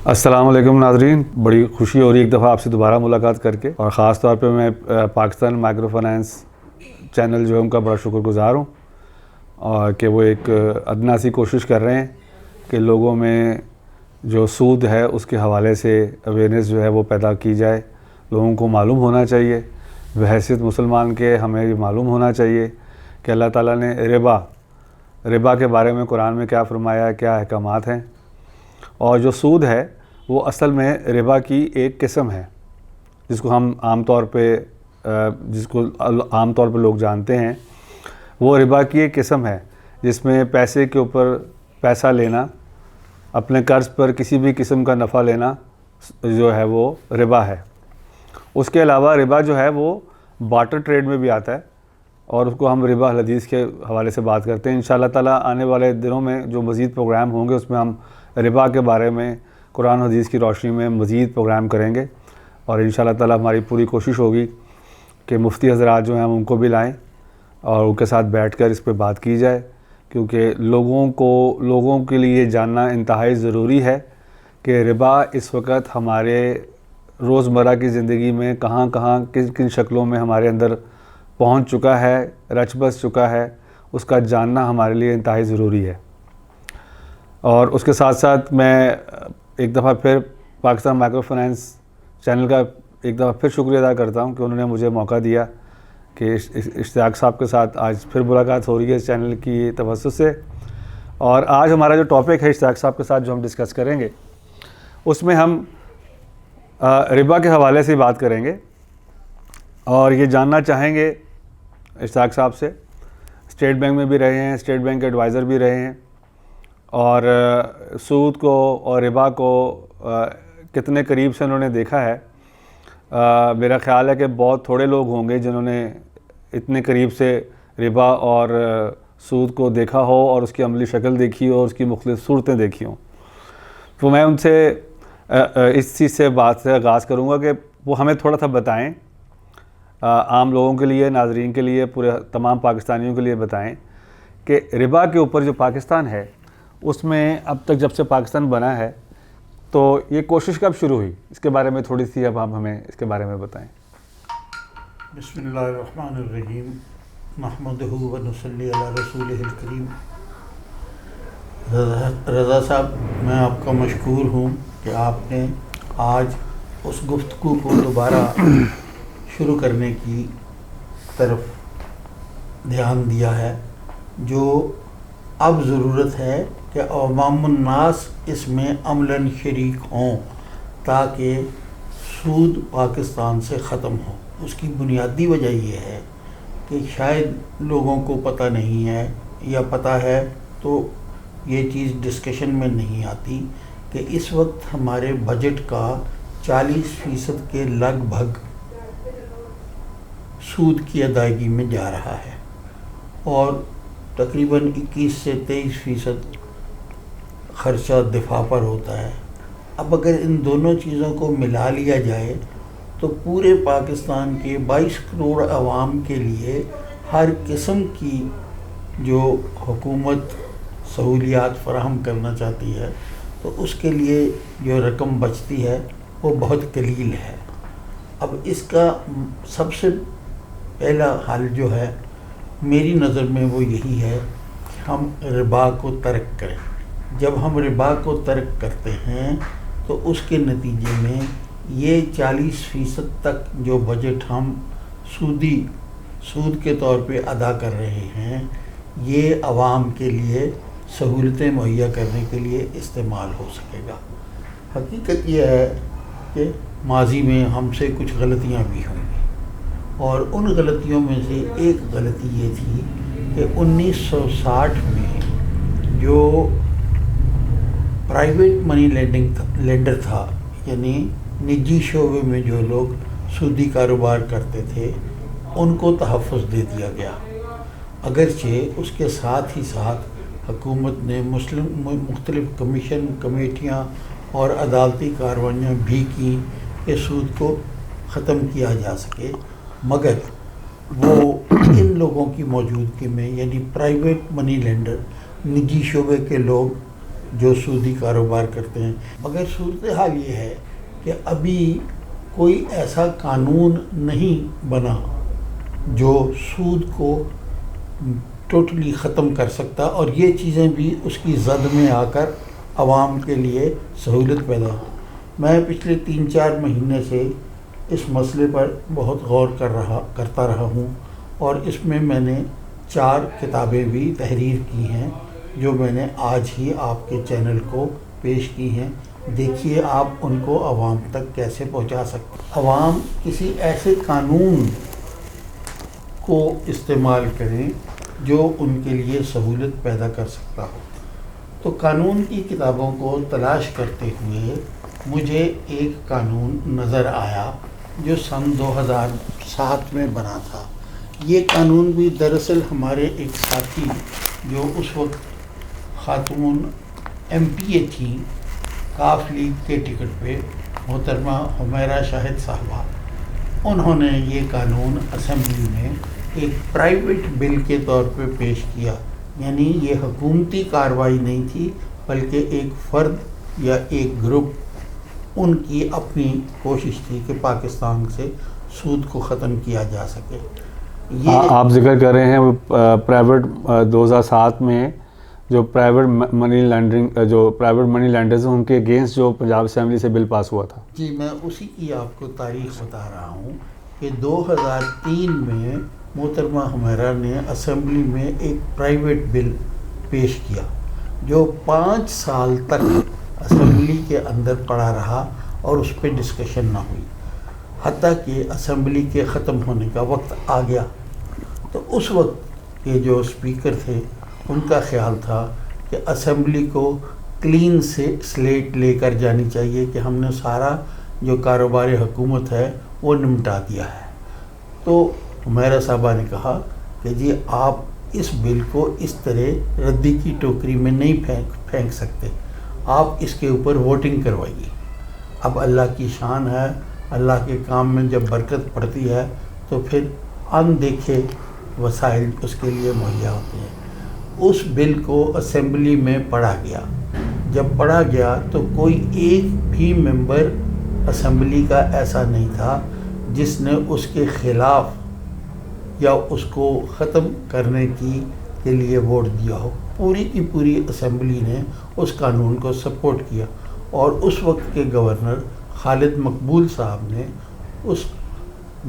السلام علیکم ناظرین، بڑی خوشی ہو رہی ہے ایک دفعہ آپ سے دوبارہ ملاقات کر کے، اور خاص طور پہ میں پاکستان مائیکرو فائنانس چینل جو ہے ان کا بڑا شکر گزار ہوں، اور کہ وہ ایک ادنا سی کوشش کر رہے ہیں کہ لوگوں میں جو سود ہے اس کے حوالے سے اویئرنیس جو ہے وہ پیدا کی جائے۔ لوگوں کو معلوم ہونا چاہیے، بحیثیت مسلمان کے ہمیں یہ معلوم ہونا چاہیے کہ اللہ تعالیٰ نے ربا کے بارے میں قرآن میں کیا فرمایا ہے، کیا احکامات ہیں، اور جو سود ہے وہ اصل میں ربا کی ایک قسم ہے جس کو عام طور پہ لوگ جانتے ہیں۔ وہ ربا کی ایک قسم ہے جس میں پیسے کے اوپر پیسہ لینا، اپنے قرض پر کسی بھی قسم کا نفع لینا جو ہے وہ ربا ہے۔ اس کے علاوہ ربا جو ہے وہ بارٹر ٹریڈ میں بھی آتا ہے، اور اس کو ہم ربا الحدیث کے حوالے سے بات کرتے ہیں۔ انشاءاللہ تعالیٰ آنے والے دنوں میں جو مزید پروگرام ہوں گے اس میں ہم ربا کے بارے میں قرآن حدیث کی روشنی میں مزید پروگرام کریں گے، اور انشاءاللہ تعالیٰ ہماری پوری کوشش ہوگی کہ مفتی حضرات جو ہیں ہم ان کو بھی لائیں اور ان کے ساتھ بیٹھ کر اس پہ بات کی جائے، کیونکہ لوگوں کے لیے جاننا انتہائی ضروری ہے کہ ربا اس وقت ہمارے روزمرہ کی زندگی میں کہاں کن شکلوں میں ہمارے اندر پہنچ چکا ہے، رچ بس چکا ہے، اس کا جاننا ہمارے لیے انتہائی ضروری ہے۔ اور اس کے ساتھ ساتھ میں ایک دفعہ پھر پاکستان مائیکرو فائنانس چینل کا ایک دفعہ پھر شکریہ ادا کرتا ہوں کہ انہوں نے مجھے موقع دیا کہ اشتیاق صاحب کے ساتھ آج پھر ملاقات ہو رہی ہے اس چینل کی توسط سے۔ اور آج ہمارا جو ٹاپک ہے اشتیاق صاحب کے ساتھ جو ہم ڈسکس کریں گے اس میں ہم ربا کے حوالے سے بات کریں گے، اور یہ جاننا چاہیں گے اشتیاق صاحب سے۔ اسٹیٹ بینک میں بھی رہے ہیں، اسٹیٹ بینک کے ایڈوائزر بھی رہے ہیں، اور سود کو اور ربا کو کتنے قریب سے انہوں نے دیکھا ہے۔ میرا خیال ہے کہ بہت تھوڑے لوگ ہوں گے جنہوں نے اتنے قریب سے ربا اور سود کو دیکھا ہو اور اس کی عملی شکل دیکھی ہو اور اس کی مختلف صورتیں دیکھی ہوں۔ تو میں ان سے اس چیز سے بات سے آغاز کروں گا کہ وہ ہمیں تھوڑا سا بتائیں، عام لوگوں کے لیے، ناظرین کے لیے، پورے تمام پاکستانیوں کے لیے بتائیں کہ ربا کے اوپر جو پاکستان ہے اس میں اب تک جب سے پاکستان بنا ہے تو یہ کوشش کب شروع ہوئی، اس کے بارے میں تھوڑی سی اب آپ ہمیں اس کے بارے میں بتائیں۔ بسم اللہ الرحمن الرحیم، نحمدہ و نصلی علی رسولہ الکریم۔ رضا صاحب، میں آپ کا مشکور ہوں کہ آپ نے آج اس گفتگو کو دوبارہ شروع کرنے کی طرف دھیان دیا ہے، جو اب ضرورت ہے کہ عوام الناس اس میں عملاً شریک ہوں تاکہ سود پاکستان سے ختم ہو۔ اس کی بنیادی وجہ یہ ہے کہ شاید لوگوں کو پتہ نہیں ہے، یا پتہ ہے تو یہ چیز ڈسکشن میں نہیں آتی کہ اس وقت ہمارے بجٹ کا 40% کے لگ بھگ سود کی ادائیگی میں جا رہا ہے، اور تقریباً 21 سے 23% خرچہ دفاع پر ہوتا ہے۔ اب اگر ان دونوں چیزوں کو ملا لیا جائے تو پورے پاکستان کے 22 کروڑ عوام کے لیے ہر قسم کی جو حکومت سہولیات فراہم کرنا چاہتی ہے تو اس کے لیے جو رقم بچتی ہے وہ بہت قلیل ہے۔ اب اس کا سب سے پہلا حل جو ہے میری نظر میں وہ یہی ہے کہ ہم ربا کو ترک کریں۔ جب ہم ربا کو ترک کرتے ہیں تو اس کے نتیجے میں یہ 40% تک جو بجٹ ہم سود کے طور پہ ادا کر رہے ہیں، یہ عوام کے لیے سہولتیں مہیا کرنے کے لیے استعمال ہو سکے گا۔ حقیقت یہ ہے کہ ماضی میں ہم سے کچھ غلطیاں بھی ہوئیں، اور ان غلطیوں میں سے ایک غلطی یہ تھی کہ 1960 میں جو پرائیویٹ منی لینڈر تھا، یعنی نجی شعبے میں جو لوگ سودی کاروبار کرتے تھے، ان کو تحفظ دے دیا گیا، اگرچہ اس کے ساتھ ہی ساتھ حکومت نے مختلف کمیٹیاں اور عدالتی کارروائیاں بھی کی کہ سود کو ختم کیا جا سکے، مگر وہ ان لوگوں کی موجودگی میں، یعنی پرائیویٹ منی لینڈر، نجی شعبے کے لوگ جو سودی کاروبار کرتے ہیں. مگر صورتحال یہ ہے کہ ابھی کوئی ایسا قانون نہیں بنا جو سود کو ٹوٹلی ختم کر سکتا، اور یہ چیزیں بھی اس کی زد میں آ کر عوام کے لیے سہولت پیدا ہو. میں پچھلے 3-4 مہینے سے اس مسئلے پر بہت غور کرتا رہا ہوں، اور اس میں نے 4 کتابیں بھی تحریر کی ہیں جو میں نے آج ہی آپ کے چینل کو پیش کی ہیں. دیکھیے آپ ان کو عوام تک کیسے پہنچا سکتے ہیں. عوام کسی ایسے قانون کو استعمال کریں جو ان کے لیے سہولت پیدا کر سکتا ہو. تو قانون کی کتابوں کو تلاش کرتے ہوئے مجھے ایک قانون نظر آیا جو سن 2007 میں بنا تھا. یہ قانون بھی دراصل ہمارے ایک ساتھی جو اس وقت خاتون MPA تھی کاف لیگ کے ٹکٹ پہ، محترمہ حمیرہ شاہد صاحبہ، انہوں نے یہ قانون اسمبلی میں ایک پرائیویٹ بل کے طور پہ پیش کیا. یعنی یہ حکومتی کارروائی نہیں تھی، بلکہ ایک فرد یا ایک گروپ ان کی اپنی کوشش تھی کہ پاکستان سے سود کو ختم کیا جا سکے. یہ آپ ذکر کر رہے ہیں پرائیویٹ 2007 میں جو پرائیویٹ منی لینڈرز ہیں ان کے اگینسٹ جو پنجاب اسمبلی سے بل پاس ہوا تھا. جی، میں اسی کی آپ کو تاریخ بتا رہا ہوں کہ 2003 میں محترمہ حمیرہ نے اسمبلی میں ایک پرائیویٹ بل پیش کیا جو 5 سال تک اسمبلی کے اندر پڑا رہا اور اس پہ ڈسکشن نہ ہوئی، حتیٰ کہ اسمبلی کے ختم ہونے کا وقت آ گیا. تو اس وقت کے جو اسپیکر تھے ان کا خیال تھا کہ اسمبلی کو کلین سے سلیٹ لے کر جانی چاہیے کہ ہم نے سارا جو کاروبار حکومت ہے وہ نمٹا دیا ہے. تو حمیرہ صاحبہ نے کہا کہ جی آپ اس بل کو اس طرح ردی کی ٹوکری میں نہیں پھینک سکتے، آپ اس کے اوپر ووٹنگ کروائیے. اب اللہ کی شان ہے، اللہ کے کام میں جب برکت پڑتی ہے تو پھر اندیکھے وسائل اس کے لیے مہیا ہوتے ہیں. اس بل کو اسمبلی میں پڑھا گیا. جب پڑھا گیا تو کوئی ایک بھی ممبر اسمبلی کا ایسا نہیں تھا جس نے اس کے خلاف یا اس کو ختم کرنے کے لیے ووٹ دیا ہو. پوری کی پوری اسمبلی نے اس قانون کو سپورٹ کیا، اور اس وقت کے گورنر خالد مقبول صاحب نے اس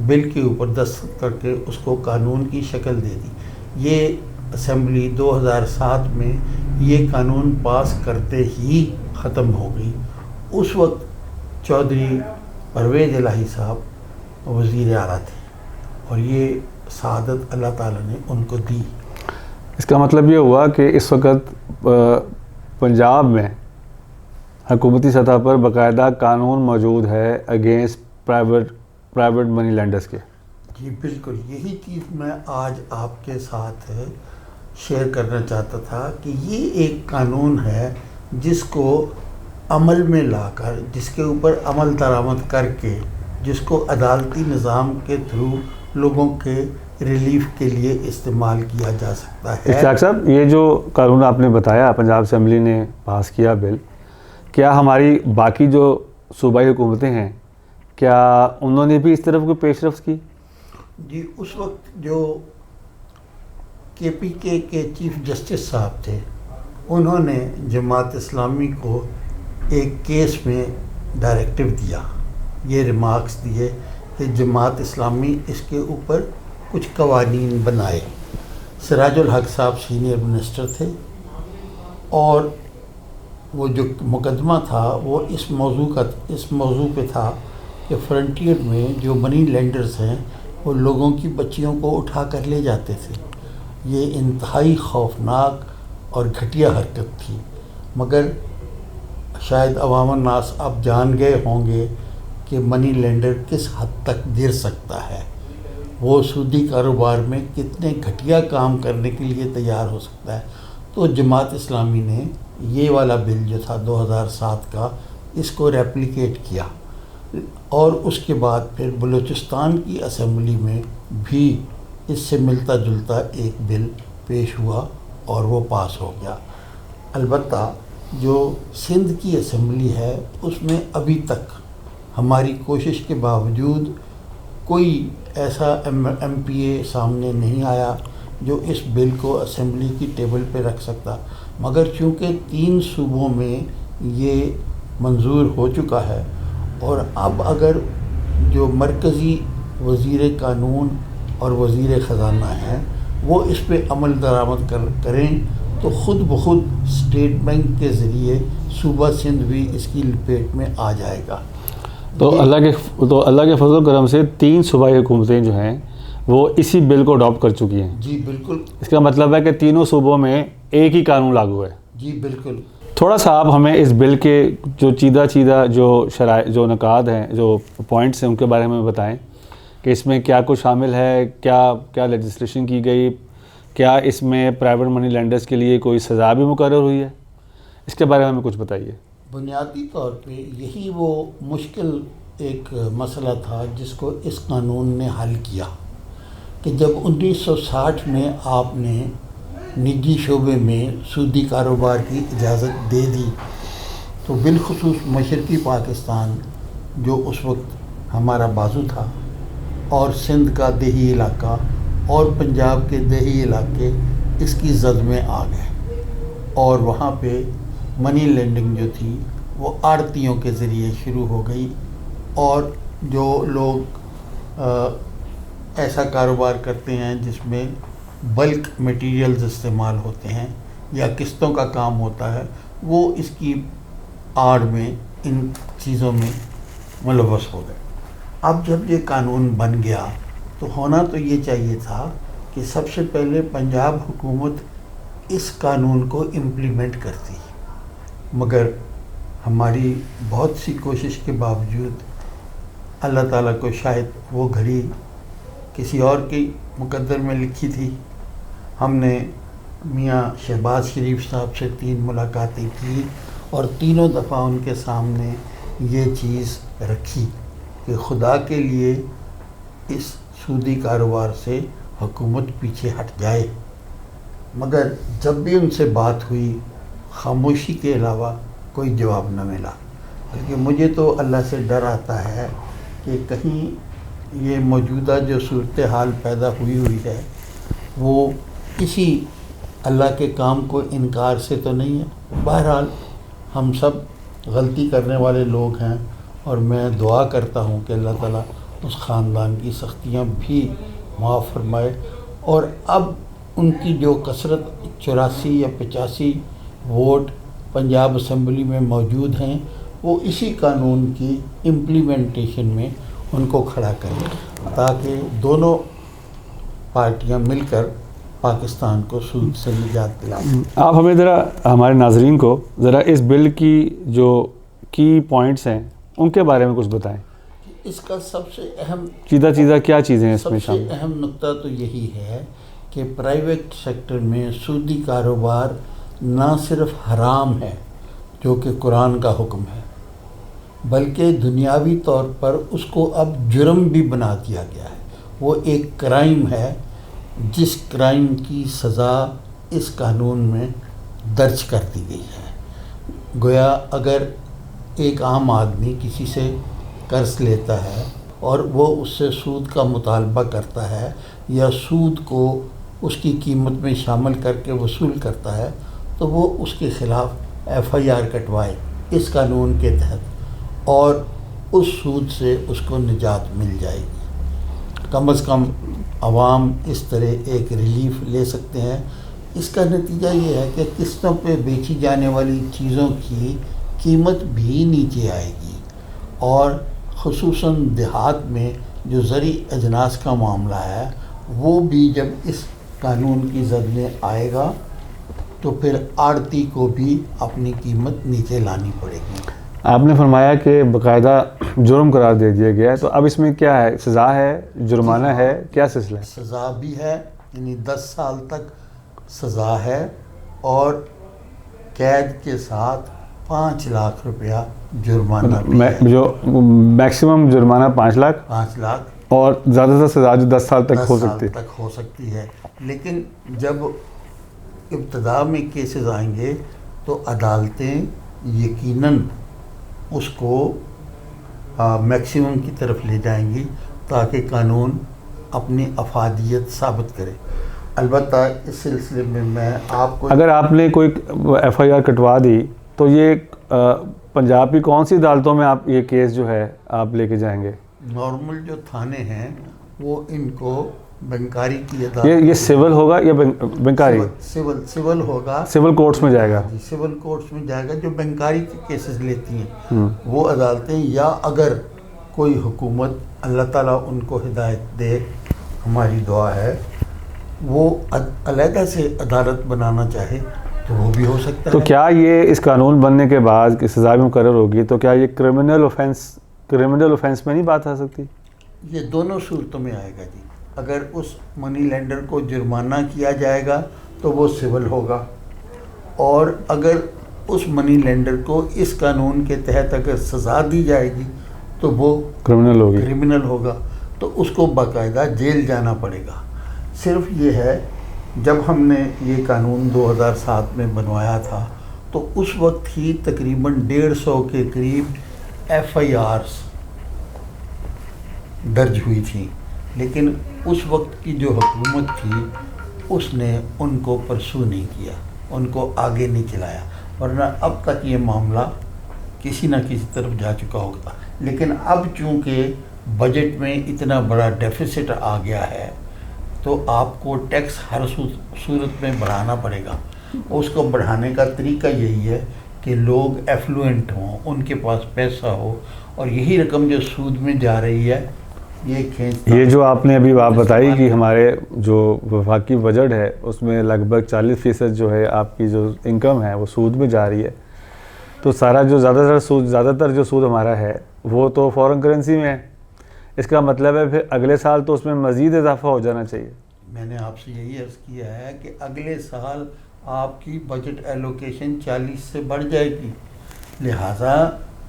بل کے اوپر دستخط کر کے اس کو قانون کی شکل دے دی. یہ اسمبلی 2007 میں یہ قانون پاس کرتے ہی ختم ہو گئی. اس وقت چودھری پرویز الہی صاحب وزیر اعلیٰ تھے، اور یہ سعادت اللہ تعالیٰ نے ان کو دی. اس کا مطلب یہ ہوا کہ اس وقت پنجاب میں حکومتی سطح پر باقاعدہ قانون موجود ہے اگینسٹ پرائیویٹ منی لینڈرز کے. جی بالکل، یہی چیز میں آج آپ کے ساتھ شیئر کرنا چاہتا تھا کہ یہ ایک قانون ہے جس کو عمل میں لا کر، جس کے اوپر عمل درآمد کر کے، جس کو عدالتی نظام کے تھرو لوگوں کے ریلیف کے لیے استعمال کیا جا سکتا ہے. اشتیاق صاحب، یہ جو قانون آپ نے بتایا پنجاب اسمبلی نے پاس کیا بل، کیا ہماری باقی جو صوبائی حکومتیں ہیں کیا انہوں نے بھی اس طرف کوئی پیش رفت کی؟ جی، اس وقت جو KPK کے چیف جسٹس صاحب تھے انہوں نے جماعت اسلامی کو ایک کیس میں ڈائریکٹو دیا، یہ ریمارکس دیے کہ جماعت اسلامی اس کے اوپر کچھ قوانین بنائے. سراج الحق صاحب سینئر منسٹر تھے، اور وہ جو مقدمہ تھا وہ اس موضوع پہ تھا کہ فرنٹیئر میں جو منی لینڈرز ہیں وہ لوگوں کی بچیوں کو اٹھا کر لے جاتے تھے. یہ انتہائی خوفناک اور گھٹیا حرکت تھی. مگر شاید عوام الناس اب جان گئے ہوں گے کہ منی لینڈر کس حد تک گر سکتا ہے، وہ سودی کاروبار میں کتنے گھٹیا کام کرنے کے لیے تیار ہو سکتا ہے. تو جماعت اسلامی نے یہ والا بل جو تھا 2007 کا، اس کو ریپلیکیٹ کیا، اور اس کے بعد پھر بلوچستان کی اسمبلی میں بھی اس سے ملتا جلتا ایک بل پیش ہوا اور وہ پاس ہو گیا. البتہ جو سندھ کی اسمبلی ہے اس میں ابھی تک ہماری کوشش کے باوجود کوئی ایسا ایم پی اے سامنے نہیں آیا جو اس بل کو اسمبلی کی ٹیبل پہ رکھ سکتا، مگر چونکہ 3 صوبوں میں یہ منظور ہو چکا ہے اور اب اگر جو مرکزی وزیر قانون اور وزیر خزانہ ہیں وہ اس پہ عمل درآمد کریں تو خود بخود اسٹیٹ بینک کے ذریعے صوبہ سندھ بھی اس کی لپیٹ میں آ جائے گا۔ تو اللہ کے فضل و کرم سے 3 صوبائی حکومتیں جو ہیں وہ اسی بل کو اڈاپٹ کر چکی ہیں۔ جی بالکل، اس کا مطلب ہے کہ تینوں صوبوں میں ایک ہی قانون لاگو ہے۔ جی بالکل۔ تھوڑا سا آپ ہمیں اس بل کے جو چیدہ جو نکات ہیں، جو پوائنٹس ہیں، ان کے بارے میں بتائیں کہ اس میں کیا کچھ شامل ہے، کیا لیجسلیشن کی گئی، کیا اس میں پرائیویٹ منی لینڈرز کے لیے کوئی سزا بھی مقرر ہوئی ہے، اس کے بارے میں ہمیں کچھ بتائیے۔ بنیادی طور پہ یہی وہ مشکل ایک مسئلہ تھا جس کو اس قانون نے حل کیا کہ جب 1960 میں آپ نے نجی شعبے میں سودی کاروبار کی اجازت دے دی تو بالخصوص مشرقی پاکستان جو اس وقت ہمارا بازو تھا اور سندھ کا دیہی علاقہ اور پنجاب کے دیہی علاقے اس کی زد میں آ گئے اور وہاں پہ منی لینڈنگ جو تھی وہ آڑتیوں کے ذریعے شروع ہو گئی اور جو لوگ ایسا کاروبار کرتے ہیں جس میں بلک میٹیریلز استعمال ہوتے ہیں یا قسطوں کا کام ہوتا ہے وہ اس کی آڑ میں ان چیزوں میں ملوث ہو گئے۔ اب جب یہ قانون بن گیا تو ہونا تو یہ چاہیے تھا کہ سب سے پہلے پنجاب حکومت اس قانون کو امپلیمنٹ کرتی، مگر ہماری بہت سی کوشش کے باوجود اللہ تعالیٰ کو شاید وہ گھڑی کسی اور کی مقدر میں لکھی تھی۔ ہم نے میاں شہباز شریف صاحب سے 3 ملاقاتیں کی اور تینوں دفعہ ان کے سامنے یہ چیز رکھی کہ خدا کے لیے اس سودی کاروبار سے حکومت پیچھے ہٹ جائے، مگر جب بھی ان سے بات ہوئی خاموشی کے علاوہ کوئی جواب نہ ملا۔ بلکہ مجھے تو اللہ سے ڈر آتا ہے کہ کہیں یہ موجودہ جو صورتحال پیدا ہوئی ہے وہ کسی اللہ کے کام کو انکار سے تو نہیں ہے۔ بہرحال ہم سب غلطی کرنے والے لوگ ہیں اور میں دعا کرتا ہوں کہ اللہ تعالیٰ اس خاندان کی سختیاں بھی معاف فرمائے اور اب ان کی جو کثرت 84 یا 85 ووٹ پنجاب اسمبلی میں موجود ہیں وہ اسی قانون کی امپلیمنٹیشن میں ان کو کھڑا کریں تاکہ دونوں پارٹیاں مل کر پاکستان کو سود سے نجات دلائیں۔ آپ ہمیں ذرا ہمارے ناظرین کو ذرا اس بل کی جو کی پوائنٹس ہیں ان کے بارے میں کچھ بتائیں۔ اس کا سب سے اہم چیدہ کیا چیزیں ہیں اس میں شامل؟ سب سے اہم نقطہ تو یہی ہے کہ پرائیویٹ سیکٹر میں سودی کاروبار نہ صرف حرام ہے جو کہ قرآن کا حکم ہے، بلکہ دنیاوی طور پر اس کو اب جرم بھی بنا دیا گیا ہے۔ وہ ایک کرائم ہے جس کرائم کی سزا اس قانون میں درج کر دی گئی ہے۔ گویا اگر ایک عام آدمی کسی سے قرض لیتا ہے اور وہ اس سے سود کا مطالبہ کرتا ہے یا سود کو اس کی قیمت میں شامل کر کے وصول کرتا ہے تو وہ اس کے خلاف FIR کٹوائے اس قانون کے تحت اور اس سود سے اس کو نجات مل جائے گی۔ کم از کم عوام اس طرح ایک ریلیف لے سکتے ہیں۔ اس کا نتیجہ یہ ہے کہ قسطوں پہ بیچی جانے والی چیزوں کی قیمت بھی نیچے آئے گی اور خصوصاً دیہات میں جو زرعی اجناس کا معاملہ ہے وہ بھی جب اس قانون کی زد میں آئے گا تو پھر آڑتی کو بھی اپنی قیمت نیچے لانی پڑے گی۔ آپ نے فرمایا کہ باقاعدہ جرم قرار دے دیا گیا ہے، تو اب اس میں کیا ہے؟ سزا ہے، جرمانہ ہے، کیا سلسلہ ہے؟ سزا بھی ہے، یعنی 10 سال تک سزا ہے اور قید کے ساتھ 5 لاکھ روپیہ جرمانہ بھی ہے۔ جو میکسیمم جرمانہ 5 لاکھ 5 لاکھ اور زیادہ سے زیادہ 10 سال تک ہو سکتی ہے۔ 10 سال تک ہو سکتی ہے، لیکن جب ابتدا میں کیسز آئیں گے تو عدالتیں یقیناً اس کو میکسیمم کی طرف لے جائیں گی تاکہ قانون اپنی افادیت ثابت کرے. البتہ اس سلسلے میں آپ کو اگر آپ نے کوئی ایف آئی آر کٹوا دی تو یہ پنجاب کی کون سی عدالتوں میں آپ یہ کیس جو ہے آپ لے کے جائیں گے؟ نارمل جو تھانے ہیں وہ ان کو بنکاری کی یہ سول ہوگا یا بنکاری؟ سول ہوگا, سول کورٹس میں جائے گا. سول کورٹس میں جائے گا. جو بنکاری کے کیسز لیتی ہیں وہ عدالتیں, یا اگر کوئی حکومت اللہ تعالیٰ ان کو ہدایت دے, ہماری دعا ہے, وہ علیحدہ سے عدالت بنانا چاہے تو وہ بھی ہو سکتا ہے. تو کیا یہ اس قانون بننے کے بعد سزا بھی مقرر ہوگی تو کیا یہ کرمنل اوفینس میں نہیں بات آ سکتی؟ یہ دونوں صورتوں میں آئے گا جی. اگر اس منی لینڈر کو جرمانہ کیا جائے گا تو وہ سول ہوگا, اور اگر اس منی لینڈر کو اس قانون کے تحت اگر سزا دی جائے گی تو وہ کرمنل ہوگا. تو اس کو باقاعدہ جیل جانا پڑے گا. صرف یہ ہے, جب ہم نے یہ قانون 2007 میں بنوایا تھا تو اس وقت ہی تقریباً 150 کے قریب ایف آئی آرز درج ہوئی تھیں, لیکن اس وقت کی جو حکومت تھی اس نے ان کو پرسو نہیں کیا, ان کو آگے نہیں چلایا, ورنہ اب تک یہ معاملہ کسی نہ کسی طرف جا چکا ہوگا. لیکن اب چونکہ بجٹ میں اتنا بڑا ڈیفیسٹ آ گیا ہے تو آپ کو ٹیکس ہر صورت میں بڑھانا پڑے گا. اس کو بڑھانے کا طریقہ یہی ہے کہ لوگ ایفلوئنٹ ہوں, ان کے پاس پیسہ ہو, اور یہی رقم جو سود میں جا رہی ہے یہ جو آپ نے ابھی بات بتائی کہ ہمارے جو وفاقی بجٹ ہے اس میں لگ بھگ 40% جو ہے آپ کی جو انکم ہے وہ سود میں جا رہی ہے, تو سارا جو زیادہ تر جو سود ہمارا ہے وہ تو فورن کرنسی میں ہے. اس کا مطلب ہے پھر اگلے سال تو اس میں مزید اضافہ ہو جانا چاہیے. میں نے آپ سے یہی عرض کیا ہے کہ اگلے سال آپ کی بجٹ ایلوکیشن 40 سے بڑھ جائے گی. لہٰذا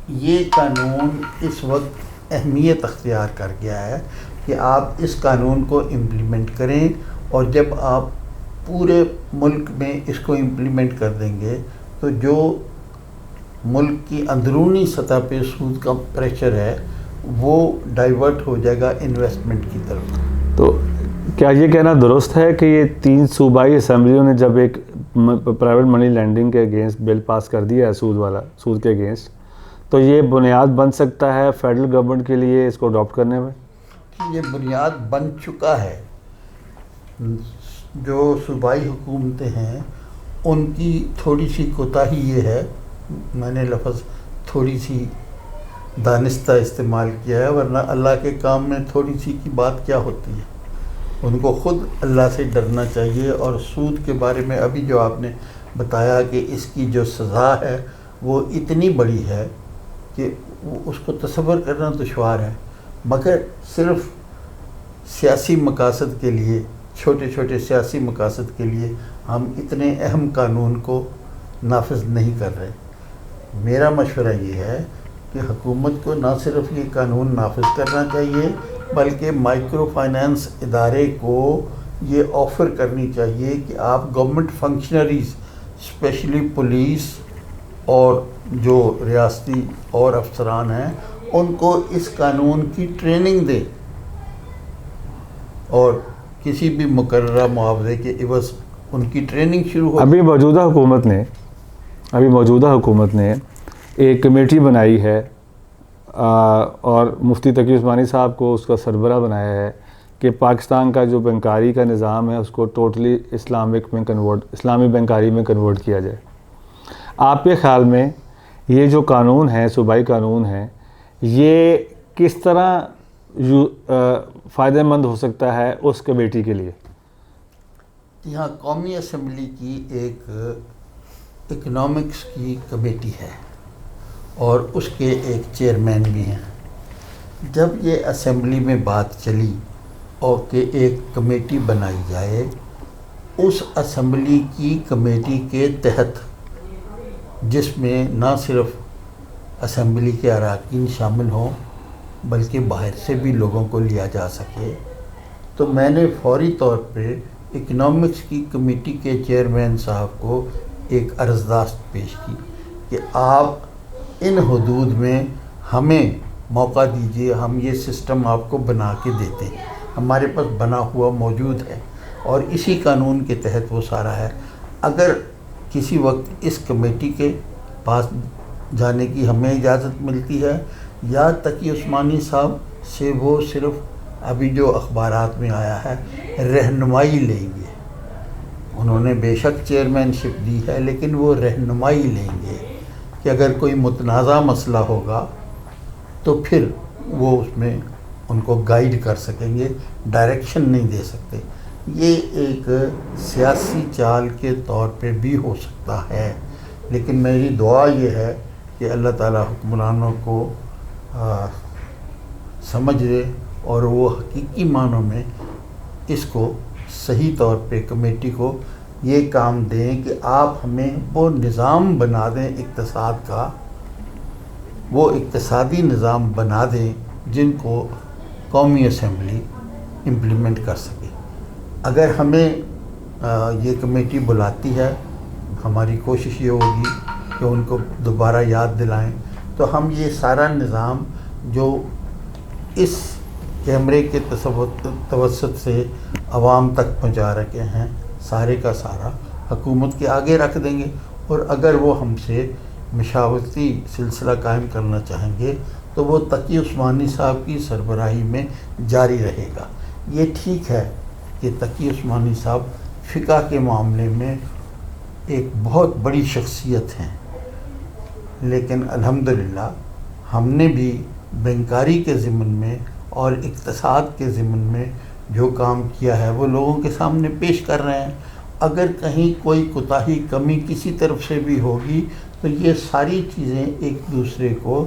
یہ قانون اس وقت اہمیت اختیار کر گیا ہے کہ آپ اس قانون کو امپلیمنٹ کریں, اور جب آپ پورے ملک میں اس کو امپلیمنٹ کر دیں گے تو جو ملک کی اندرونی سطح پہ سود کا پریشر ہے وہ ڈائیورٹ ہو جائے گا انویسٹمنٹ کی طرف. تو کیا یہ کہنا درست ہے کہ یہ 3 صوبائی اسمبلیوں نے جب ایک پرائیویٹ منی لینڈنگ کے اگینسٹ بل پاس کر دیا ہے سود کے اگینسٹ, تو یہ بنیاد بن سکتا ہے فیڈرل گورنمنٹ کے لیے اس کو اڈاپٹ کرنے میں؟ یہ بنیاد بن چکا ہے. جو صوبائی حکومتیں ہیں ان کی تھوڑی سی کوتاہی یہ ہے, میں نے لفظ تھوڑی سی دانستہ استعمال کیا ہے, ورنہ اللہ کے کام میں تھوڑی سی کی بات کیا ہوتی ہے. ان کو خود اللہ سے ڈرنا چاہیے. اور سود کے بارے میں ابھی جو آپ نے بتایا کہ اس کی جو سزا ہے وہ اتنی بڑی ہے کہ اس کو تصور کرنا دشوار ہے, مگر صرف سیاسی مقاصد کے لیے, چھوٹے چھوٹے سیاسی مقاصد کے لیے ہم اتنے اہم قانون کو نافذ نہیں کر رہے. میرا مشورہ یہ ہے کہ حکومت کو نہ صرف یہ قانون نافذ کرنا چاہیے بلکہ مائکرو فائنانس ادارے کو یہ آفر کرنی چاہیے کہ آپ گورنمنٹ فنکشنریز اسپیشلی پولیس اور جو ریاستی اور افسران ہیں ان کو اس قانون کی ٹریننگ دیں, اور کسی بھی مقررہ معاوضے کے عوض ان کی ٹریننگ شروع ہو. ابھی موجودہ حکومت نے ایک کمیٹی بنائی ہے اور مفتی تقی عثمانی صاحب کو اس کا سربراہ بنایا ہے کہ پاکستان کا جو بینکاری کا نظام ہے اس کو ٹوٹلی اسلامی بینکاری میں کنورٹ کیا جائے. آپ کے خیال میں یہ جو قانون ہے, صوبائی قانون ہے, یہ کس طرح فائدہ مند ہو سکتا ہے اس کمیٹی کے لیے؟ یہاں قومی اسمبلی کی ایک اکنامکس کی کمیٹی ہے اور اس کے ایک چیئرمین بھی ہیں. جب یہ اسمبلی میں بات چلی اور کہ ایک کمیٹی بنائی جائے, اس اسمبلی کی کمیٹی کے تحت جس میں نہ صرف اسمبلی کے اراکین شامل ہوں بلکہ باہر سے بھی لوگوں کو لیا جا سکے, تو میں نے فوری طور پہ اکنامکس کی کمیٹی کے چیئرمین صاحب کو ایک عرضداشت پیش کی کہ آپ ان حدود میں ہمیں موقع دیجیے، ہم یہ سسٹم آپ کو بنا کے دیتے ہیں، ہمارے پاس بنا ہوا موجود ہے اور اسی قانون کے تحت وہ سارا ہے۔ اگر کسی وقت اس کمیٹی کے پاس جانے کی ہمیں اجازت ملتی ہے یا تقی عثمانی صاحب سے وہ صرف ابھی جو اخبارات میں آیا ہے رہنمائی لیں گے، انہوں نے بے شک چیئرمین شپ دی ہے لیکن وہ رہنمائی لیں گے کہ اگر کوئی متنازع مسئلہ ہوگا تو پھر وہ اس میں ان کو گائیڈ کر سکیں گے، ڈائریکشن نہیں دے سکتے۔ یہ ایک سیاسی چال کے طور پہ بھی ہو سکتا ہے، لیکن میری دعا یہ ہے کہ اللہ تعالیٰ حکمرانوں کو سمجھ لے اور وہ حقیقی معنوں میں اس کو صحیح طور پہ کمیٹی کو یہ کام دیں کہ آپ ہمیں وہ نظام بنا دیں اقتصاد کا، وہ اقتصادی نظام بنا دیں جن کو قومی اسمبلی امپلیمنٹ کر سکے۔ اگر ہمیں یہ کمیٹی بلاتی ہے، ہماری کوشش یہ ہوگی کہ ان کو دوبارہ یاد دلائیں تو ہم یہ سارا نظام جو اس کیمرے کے توسط سے عوام تک پہنچا رکھے ہیں سارے کا سارا حکومت کے آگے رکھ دیں گے، اور اگر وہ ہم سے مشاورتی سلسلہ قائم کرنا چاہیں گے تو وہ تقی عثمانی صاحب کی سربراہی میں جاری رہے گا۔ یہ ٹھیک ہے کہ تقی عثمانی صاحب فقہ کے معاملے میں ایک بہت بڑی شخصیت ہیں، لیکن الحمدللہ ہم نے بھی بینکاری کے ضمن میں اور اقتصاد کے ضمن میں جو کام کیا ہے وہ لوگوں کے سامنے پیش کر رہے ہیں۔ اگر کہیں کوئی کوتاہی کمی کسی طرف سے بھی ہوگی تو یہ ساری چیزیں ایک دوسرے کو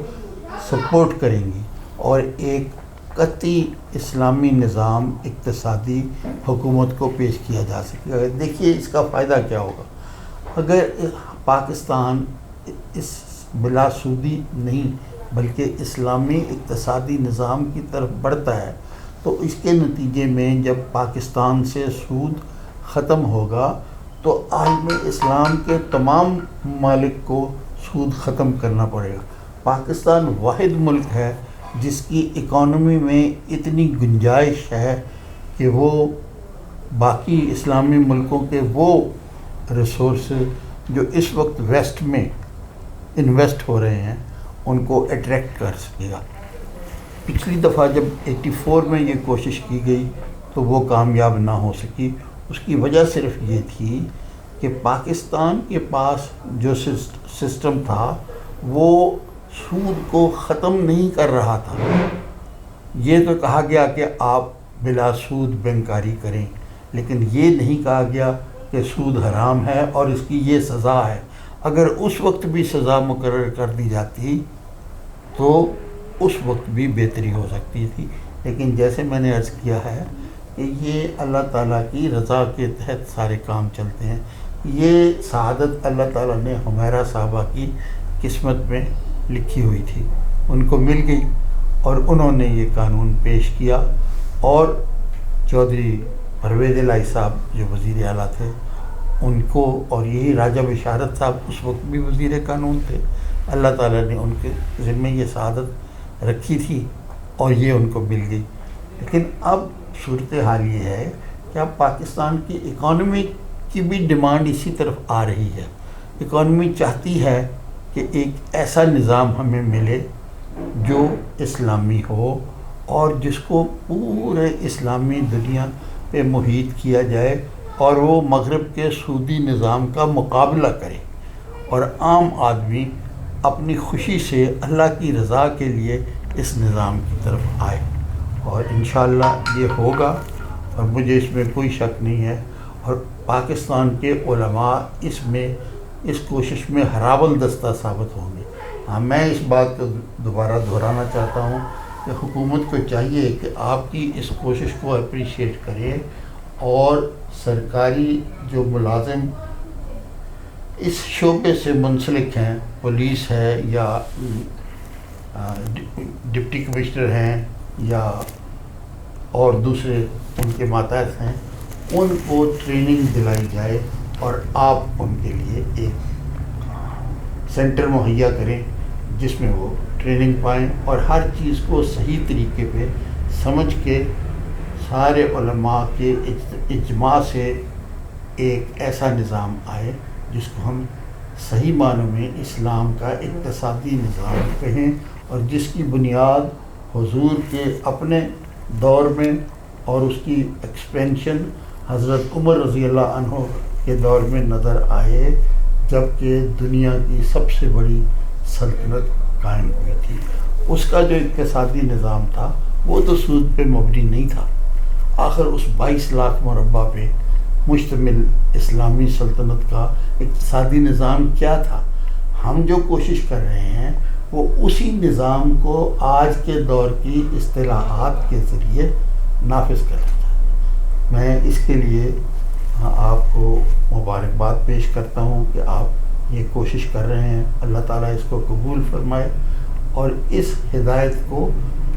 سپورٹ کریں گی اور ایک قطعی اسلامی نظام اقتصادی حکومت کو پیش کیا جا سکے گا۔ دیکھیے اس کا فائدہ کیا ہوگا اگر پاکستان اس بلا سودی نہیں بلکہ اسلامی اقتصادی نظام کی طرف بڑھتا ہے تو اس کے نتیجے میں جب پاکستان سے سود ختم ہوگا تو عالم اسلام کے تمام ممالک کو سود ختم کرنا پڑے گا۔ پاکستان واحد ملک ہے جس کی اکانومی میں اتنی گنجائش ہے کہ وہ باقی اسلامی ملکوں کے وہ ریسورسز جو اس وقت ویسٹ میں انویسٹ ہو رہے ہیں ان کو اٹریکٹ کر سکے گا۔ پچھلی دفعہ جب 84 میں یہ کوشش کی گئی تو وہ کامیاب نہ ہو سکی، اس کی وجہ صرف یہ تھی کہ پاکستان کے پاس جو سسٹم تھا وہ سود کو ختم نہیں کر رہا تھا۔ یہ تو کہا گیا کہ آپ بلا سود بینکاری کریں، لیکن یہ نہیں کہا گیا کہ سود حرام ہے اور اس کی یہ سزا ہے۔ اگر اس وقت بھی سزا مقرر کر دی جاتی تو اس وقت بھی بہتری ہو سکتی تھی، لیکن جیسے میں نے عرض کیا ہے کہ یہ اللہ تعالیٰ کی رضا کے تحت سارے کام چلتے ہیں۔ یہ سعادت اللہ تعالیٰ نے حمیرہ صاحبہ کی قسمت میں لکھی ہوئی تھی، ان کو مل گئی اور انہوں نے یہ قانون پیش کیا، اور چودھری پرویز الہی صاحب جو وزیر اعلیٰ تھے ان کو، اور یہی راجہ بشارت صاحب اس وقت بھی وزیر قانون تھے، اللہ تعالیٰ نے ان کے ذمہ یہ سعادت رکھی تھی اور یہ ان کو مل گئی۔ لیکن اب صورتحال یہ ہے کہ اب پاکستان کی اکانومی کی بھی ڈیمانڈ اسی طرف آ رہی ہے۔ اکانومی چاہتی ہے کہ ایک ایسا نظام ہمیں ملے جو اسلامی ہو اور جس کو پورے اسلامی دنیا پہ محیط کیا جائے اور وہ مغرب کے سودی نظام کا مقابلہ کرے اور عام آدمی اپنی خوشی سے اللہ کی رضا کے لیے اس نظام کی طرف آئے، اور انشاءاللہ یہ ہوگا اور مجھے اس میں کوئی شک نہیں ہے، اور پاکستان کے علماء اس کوشش میں ہراول دستہ ثابت ہوں گے۔ ہاں، میں اس بات کو دوبارہ دہرانا چاہتا ہوں کہ حکومت کو چاہیے کہ آپ کی اس کوشش کو اپریشیٹ کرے، اور سرکاری جو ملازم اس شعبے سے منسلک ہیں، پولیس ہے یا ڈپٹی کمشنر ہیں یا اور دوسرے ان کے ماتحت ہیں، ان کو ٹریننگ دلائی جائے اور آپ ان کے لیے ایک سینٹر مہیا کریں جس میں وہ ٹریننگ پائیں اور ہر چیز کو صحیح طریقے پہ سمجھ کے سارے علماء کے اجماع سے ایک ایسا نظام آئے جس کو ہم صحیح معنوں میں اسلام کا اقتصادی نظام کہیں، اور جس کی بنیاد حضور کے اپنے دور میں اور اس کی ایکسپینشن حضرت عمر رضی اللہ عنہ کے دور میں نظر آئے، جبکہ دنیا کی سب سے بڑی سلطنت قائم ہوئی تھی۔ اس کا جو اقتصادی نظام تھا وہ تو سود پہ مبنی نہیں تھا، آخر اس 22 لاکھ مربع پہ مشتمل اسلامی سلطنت کا اقتصادی نظام کیا تھا؟ ہم جو کوشش کر رہے ہیں وہ اسی نظام کو آج کے دور کی اصطلاحات کے ذریعے نافذ کرنا چاہتے ہیں۔ میں اس کے لیے آپ کو مبارکباد پیش کرتا ہوں کہ آپ یہ کوشش کر رہے ہیں، اللہ تعالیٰ اس کو قبول فرمائے اور اس ہدایت کو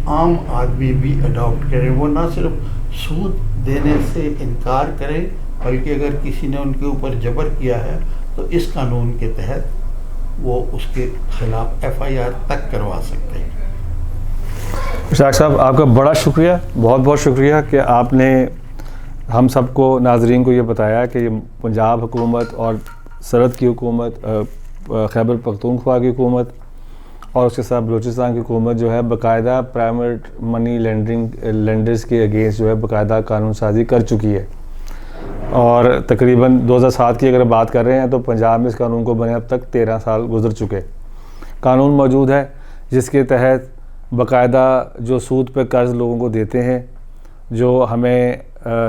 عام آدمی بھی اڈاپٹ کرے، وہ نہ صرف سود دینے سے انکار کرے بلکہ اگر کسی نے ان کے اوپر جبر کیا ہے تو اس قانون کے تحت وہ اس کے خلاف FIR تک کروا سکتے ہیں۔ اشتیاق صاحب، آپ کا بڑا شکریہ، بہت بہت شکریہ کہ آپ نے ہم سب کو، ناظرین کو یہ بتایا کہ یہ پنجاب حکومت اور سرحد کی حکومت، خیبر پختونخوا کی حکومت اور اس کے ساتھ بلوچستان کی حکومت جو ہے باقاعدہ پرائیویٹ منی لینڈرز کے اگینسٹ جو ہے باقاعدہ قانون سازی کر چکی ہے، اور تقریباً 2007 کی اگر بات کر رہے ہیں تو پنجاب میں اس قانون کو بنے اب تک 13 سال گزر چکے۔ قانون موجود ہے جس کے تحت باقاعدہ جو سود پہ قرض لوگوں کو دیتے ہیں، جو ہمیں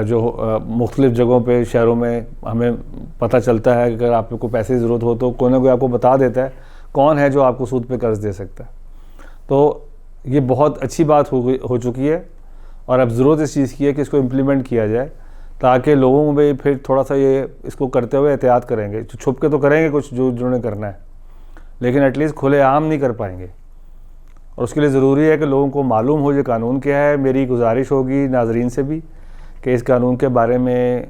جو مختلف جگہوں پہ شہروں میں ہمیں پتہ چلتا ہے کہ اگر آپ کو پیسے کی ضرورت ہو تو کوئی نہ کوئی آپ کو بتا دیتا ہے کون ہے جو آپ کو سود پہ قرض دے سکتا ہے۔ تو یہ بہت اچھی بات ہو چکی ہے، اور اب ضرورت اس چیز کی ہے کہ اس کو امپلیمنٹ کیا جائے تاکہ لوگوں میں پھر تھوڑا سا یہ اس کو کرتے ہوئے احتیاط کریں گے، چھپ کے تو کریں گے کچھ جو جنہوں نے کرنا ہے، لیکن ایٹ لیسٹ کھلے عام نہیں کر پائیں گے، اور اس کے لیے ضروری ہے کہ لوگوں کو معلوم ہو یہ قانون کیا ہے۔ میری گزارش ہوگی ناظرین سے بھی کہ اس قانون کے بارے میں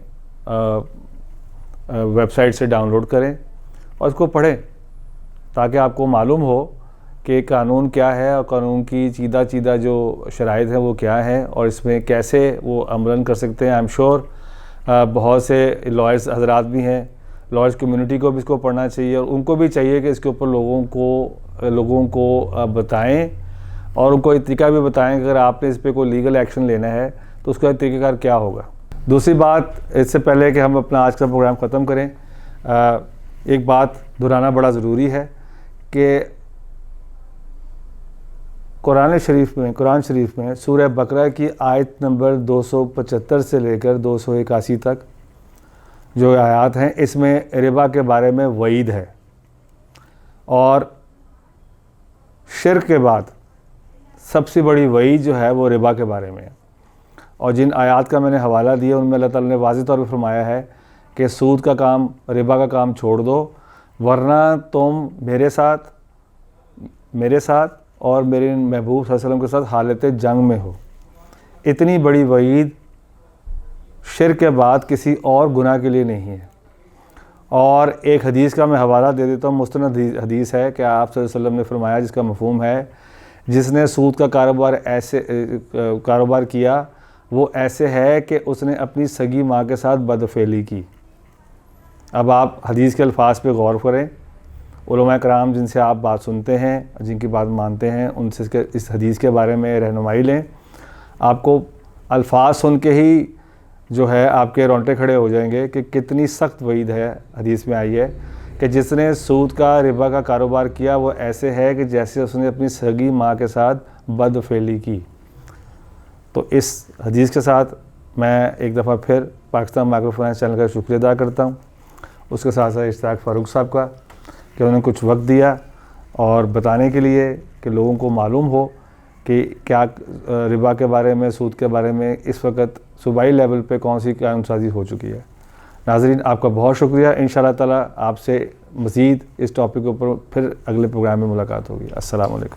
ویب سائٹ سے ڈاؤن لوڈ کریں اور اس کو پڑھیں تاکہ آپ کو معلوم ہو کہ قانون کیا ہے اور قانون کی چیدہ جو شرائط ہیں وہ کیا ہیں اور اس میں کیسے وہ عملاً کر سکتے ہیں۔ آئی ایم شیور بہت سے لائرز حضرات بھی ہیں، لائرز کمیونٹی کو بھی اس کو پڑھنا چاہیے، اور ان کو بھی چاہیے کہ اس کے اوپر لوگوں کو بتائیں اور ان کو ایک طریقہ بھی بتائیں کہ اگر آپ نے اس پہ کوئی لیگل ایکشن لینا ہے تو اس کا طریقہ کار کیا ہوگا۔ دوسری بات، اس سے پہلے کہ ہم اپنا آج کا پروگرام ختم کریں، ایک بات دہرانا بڑا ضروری ہے کہ قرآن شریف میں سورہ بقرہ کی آیت نمبر 275 سے لے کر 281 تک جو آیات ہیں، اس میں ربا کے بارے میں وعید ہے، اور شرک کے بعد سب سے بڑی وعید جو ہے وہ ربا کے بارے میں ہے۔ اور جن آیات کا میں نے حوالہ دیا ان میں اللہ تعالیٰ نے واضح طور پہ فرمایا ہے کہ سود کا کام، ربا کا کام چھوڑ دو، ورنہ تم میرے ساتھ اور میرے محبوب صلی اللہ علیہ وسلم کے ساتھ حالت جنگ میں ہو۔ اتنی بڑی وعید شرک کے بعد کسی اور گناہ کے لیے نہیں ہے۔ اور ایک حدیث کا میں حوالہ دے دیتا ہوں، مستند حدیث ہے کہ آپ صلی اللہ علیہ وسلم نے فرمایا، جس کا مفہوم ہے جس نے سود کا کاروبار کیا وہ ایسے ہے کہ اس نے اپنی سگی ماں کے ساتھ بدفعلی کی۔ اب آپ حدیث کے الفاظ پہ غور کریں، علماء کرام جن سے آپ بات سنتے ہیں، جن کی بات مانتے ہیں، ان سے اس حدیث کے بارے میں رہنمائی لیں۔ آپ کو الفاظ سن کے ہی جو ہے آپ کے رونگٹے کھڑے ہو جائیں گے کہ کتنی سخت وعید ہے حدیث میں آئی ہے کہ جس نے سود کا، ربا کا کاروبار کیا وہ ایسے ہے کہ جیسے اس نے اپنی سگی ماں کے ساتھ بدفعلی کی۔ تو اس حدیث کے ساتھ میں ایک دفعہ پھر پاکستان مائیکرو فائنانس چینل کا شکریہ ادا کرتا ہوں، اس کے ساتھ ساتھ اشتیاق فاروق صاحب کا کہ انہوں نے کچھ وقت دیا اور بتانے کے لیے کہ لوگوں کو معلوم ہو کہ کیا ربا کے بارے میں، سود کے بارے میں اس وقت صوبائی لیول پہ کون سی قانون سازی ہو چکی ہے۔ ناظرین، آپ کا بہت شکریہ۔ انشاءاللہ تعالیٰ آپ سے مزید اس ٹاپک کے اوپر پھر اگلے پروگرام میں ملاقات ہوگی۔ السلام علیکم۔